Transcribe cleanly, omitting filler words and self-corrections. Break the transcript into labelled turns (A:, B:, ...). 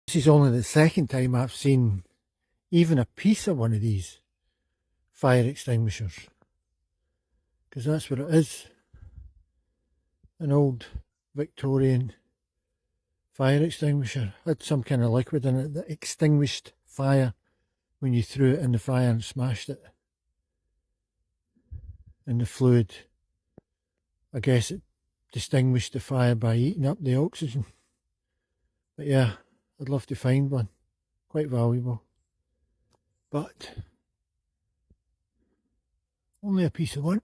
A: This is only the second time I've seen even a piece of one of these fire extinguishers, because that's what it is, an old Victorian fire extinguisher. Had some kind of liquid in it that extinguished fire when you threw it in the fire and smashed it. And the fluid, I guess it distinguished the fire by eating up the oxygen. But yeah, I'd love to find one. Quite valuable. But only a piece of one.